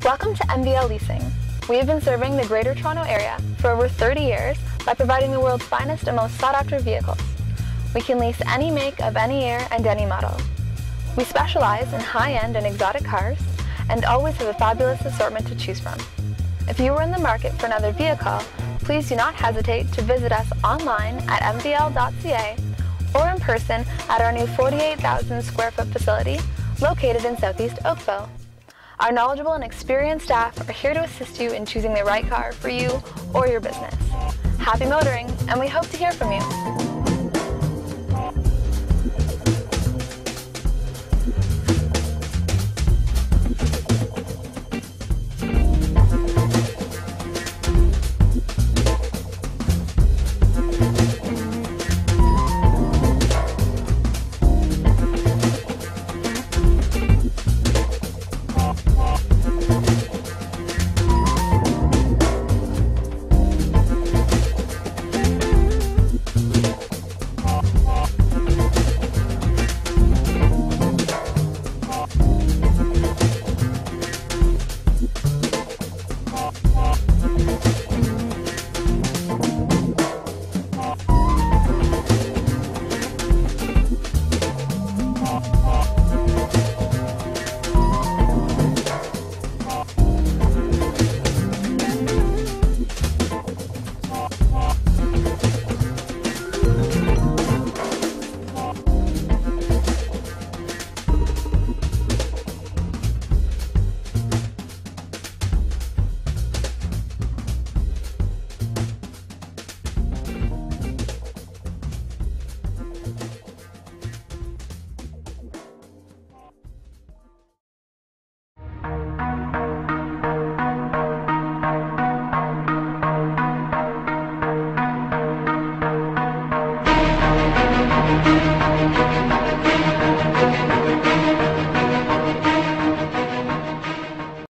Welcome to MVL Leasing. We have been serving the Greater Toronto Area for over 30 years by providing the world's finest and most sought-after vehicles. We can lease any make of any year and any model. We specialize in high-end and exotic cars and always have a fabulous assortment to choose from. If you are in the market for another vehicle, please do not hesitate to visit us online at mvl.ca or in person at our new 48,000 square foot facility located in Southeast Oakville. Our knowledgeable and experienced staff are here to assist you in choosing the right car for you or your business. Happy motoring, and we hope to hear from you. Thank you.